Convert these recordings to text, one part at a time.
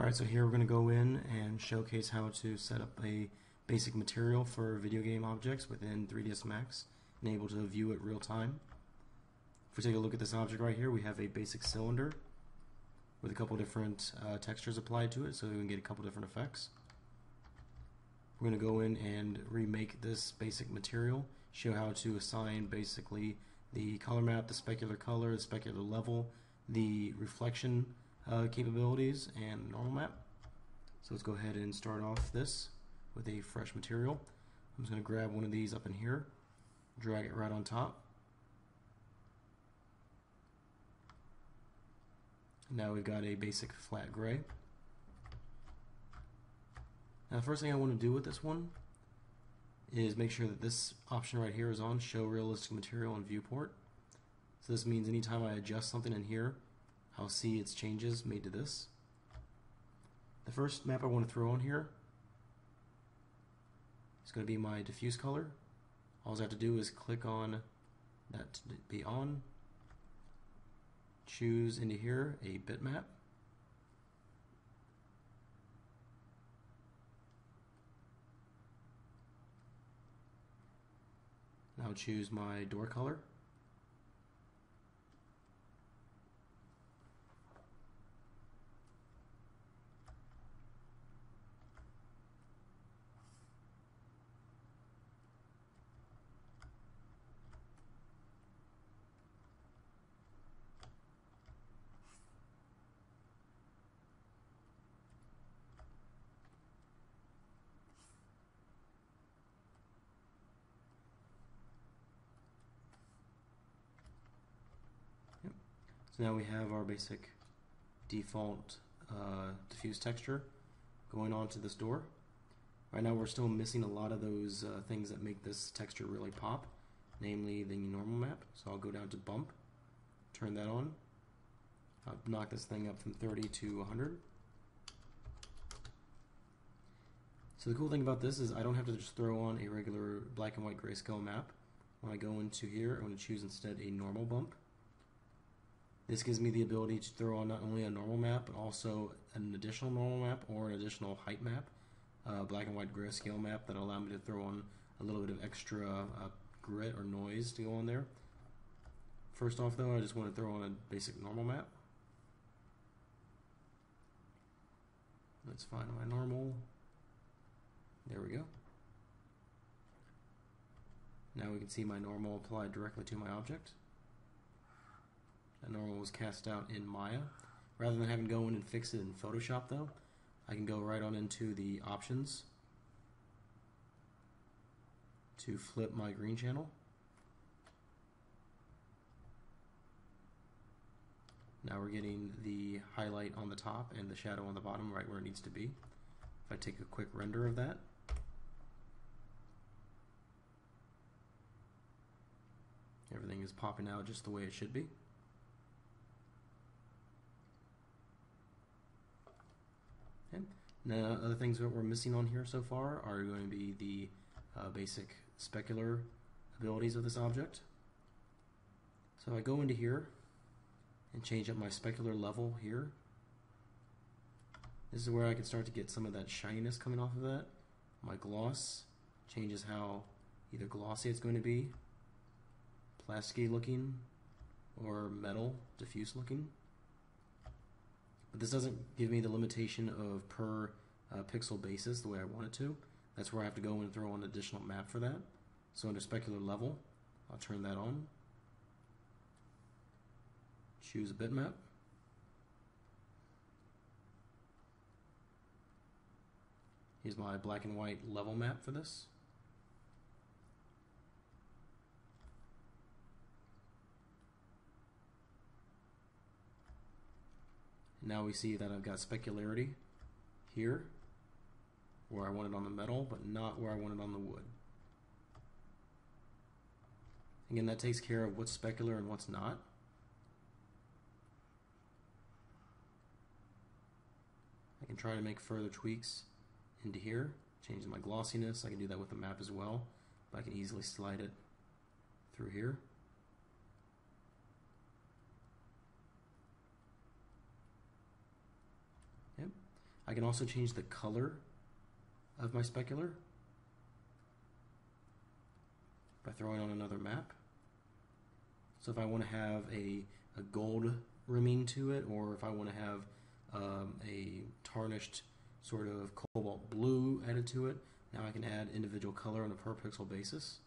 Alright, so here we're going to go in and showcase how to set up a basic material for video game objects within 3DSMax and able to view it real time. If we take a look at this object right here, we have a basic cylinder with a couple different textures applied to it so we can get a couple different effects. We're going to go in and remake this basic material, show how to assign basically the color map, the specular color, the specular level, the reflection capabilities, and normal map. So let's go ahead and start off this with a fresh material. I'm just going to grab one of these up in here, drag it right on top. Now we've got a basic flat gray. Now the first thing I want to do with this one is make sure that this option right here is on, show realistic material in viewport. So this means anytime I adjust something in here, I'll see its changes made to this. The first map I want to throw on here is going to be my diffuse color. All I have to do is click on that to be on, choose into here a bitmap, now choose my door color. So now we have our basic default diffuse texture going on to this door. Right now we're still missing a lot of those things that make this texture really pop, namely the normal map. So I'll go down to bump, turn that on. I'll knock this thing up from 30 to 100. So the cool thing about this is I don't have to just throw on a regular black and white grayscale map. When I go into here, I'm going to choose instead a normal bump. This gives me the ability to throw on not only a normal map, but also an additional normal map or an additional height map, black and white grayscale map that will allow me to throw on a little bit of extra grit or noise to go on there. First off though, I just want to throw on a basic normal map. Let's find my normal. There we go. Now we can see my normal applied directly to my object. That normal was cast out in Maya. Rather than having to go in and fix it in Photoshop though, I can go right on into the options to flip my green channel. Now we're getting the highlight on the top and the shadow on the bottom right where it needs to be. If I take a quick render of that, everything is popping out just the way it should be. Okay. Now, other things that we're missing on here so far are going to be the basic specular abilities of this object. So I go into here and change up my specular level here. This is where I can start to get some of that shininess coming off of that. My gloss changes how either glossy it's going to be, plasticky looking, or metal diffuse looking. But this doesn't give me the limitation of per pixel basis the way I want it to. That's where I have to go and throw on an additional map for that. So under specular level, I'll turn that on. Choose a bitmap. Here's my black and white level map for this. Now we see that I've got specularity here, where I want it on the metal, but not where I want it on the wood. Again, that takes care of what's specular and what's not. I can try to make further tweaks into here, change my glossiness. I can do that with the map as well, but I can easily slide it through here. I can also change the color of my specular by throwing on another map. So if I want to have a gold rimming to it, or if I want to have a tarnished sort of cobalt blue added to it, now I can add individual color on a per pixel basis.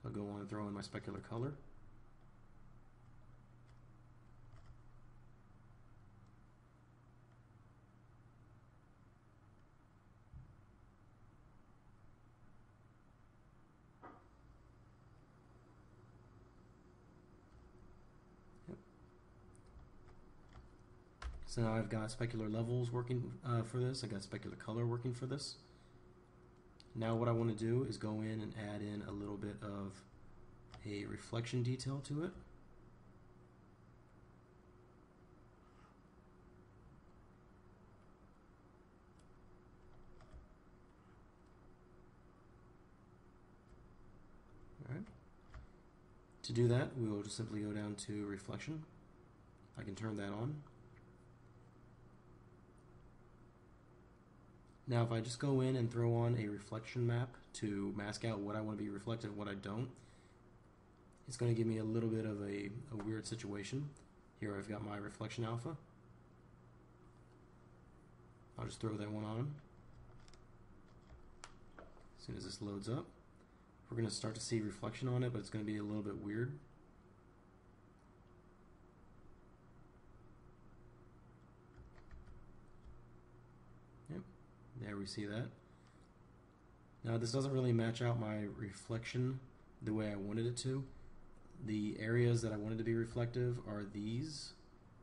So I'll go on and throw in my specular color. So now I've got specular levels working for this. I got specular color working for this. Now what I want to do is go in and add in a little bit of a reflection detail to it. All right. To do that, we will just simply go down to reflection. I can turn that on. Now if I just go in and throw on a reflection map to mask out what I want to be reflected and what I don't, it's going to give me a little bit of a weird situation. Here I've got my reflection alpha. I'll just throw that one on. As soon as this loads up, we're going to start to see reflection on it, but it's going to be a little bit weird. There we see that. Now this doesn't really match out my reflection the way I wanted it to. The areas that I wanted to be reflective are these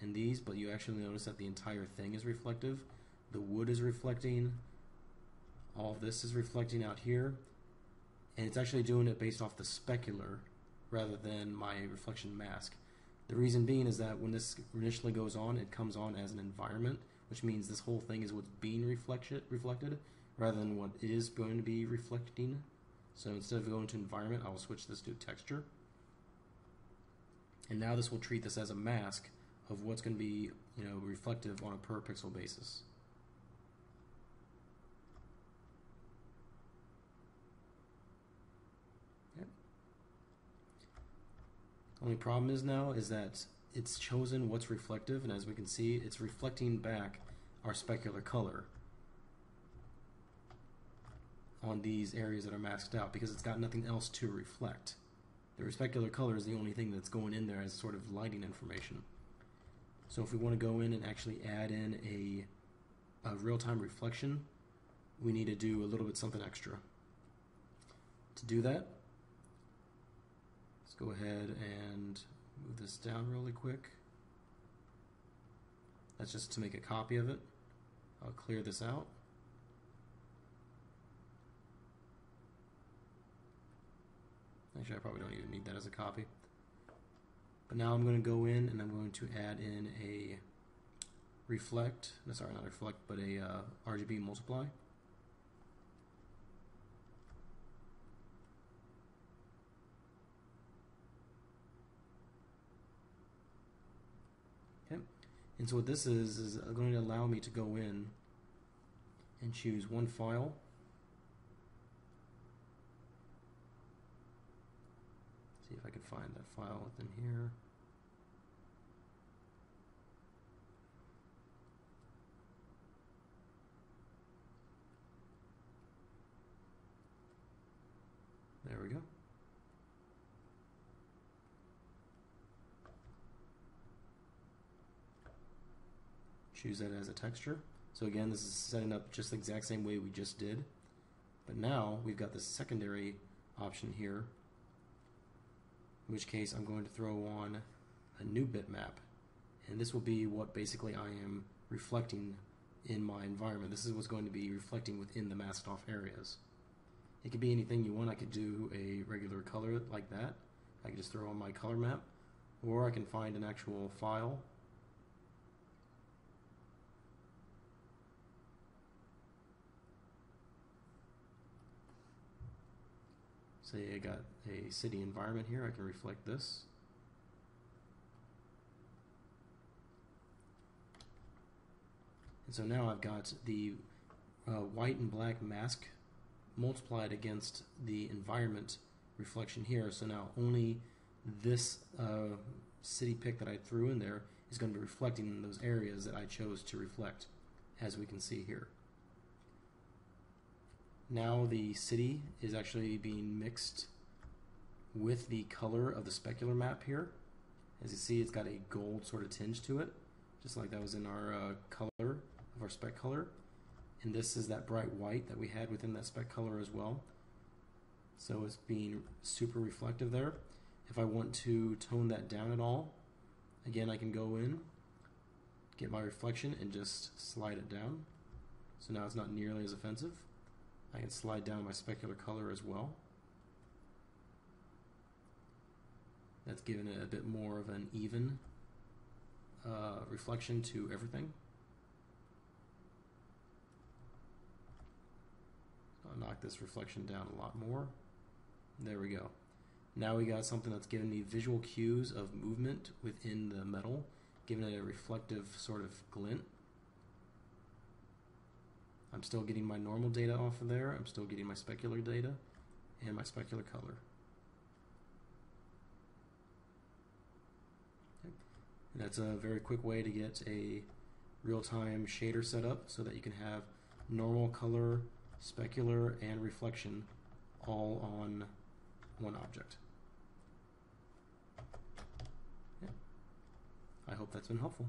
and these, but you actually notice that the entire thing is reflective. The wood is reflecting, all of this is reflecting out here, and it's actually doing it based off the specular rather than my reflection mask. The reason being is that when this initially goes on, it comes on as an environment, which means this whole thing is what's being reflected rather than what is going to be reflecting. So instead of going to environment, I will switch this to texture. And now this will treat this as a mask of what's going to be, reflective on a per pixel basis. Okay. Only problem is now is that it's chosen what's reflective, and as we can see, it's reflecting back our specular color on these areas that are masked out because it's got nothing else to reflect. The specular color is the only thing that's going in there as sort of lighting information. So if we want to go in and actually add in a real-time reflection, we need to do a little bit something extra. To do that, let's go ahead and move this down really quick. That's just to make a copy of it. I'll clear this out. Actually, I probably don't even need that as a copy. But now I'm going to go in and I'm going to add in a reflect, sorry, not reflect, but a RGB multiply. Okay, and so what this is going to allow me to go in and choose one file. See if I can find that file within here. There we go. Choose that as a texture. So again, this is setting up just the exact same way we just did. But now we've got this secondary option here, in which case I'm going to throw on a new bitmap. And this will be what basically I am reflecting in my environment. This is what's going to be reflecting within the masked off areas. It could be anything you want. I could do a regular color like that. I could just throw on my color map, or I can find an actual file. Say I got a city environment here, I can reflect this. And so now I've got the white and black mask multiplied against the environment reflection here. So now only this city pick that I threw in there is going to be reflecting in those areas that I chose to reflect, as we can see here. Now the city is actually being mixed with the color of the specular map here. As you see, it's got a gold sort of tinge to it, just like that was in our color of our spec color. And this is that bright white that we had within that spec color as well. So it's being super reflective there. If I want to tone that down at all, again, I can go in, get my reflection, and just slide it down. So now it's not nearly as offensive. I can slide down my specular color as well. That's given it a bit more of an even reflection to everything. I'll knock this reflection down a lot more. There we go. Now we got something that's giving me visual cues of movement within the metal, giving it a reflective sort of glint. I'm still getting my normal data off of there. I'm still getting my specular data and my specular color. Okay. And that's a very quick way to get a real-time shader set up so that you can have normal color, specular, and reflection all on one object. Yeah. I hope that's been helpful.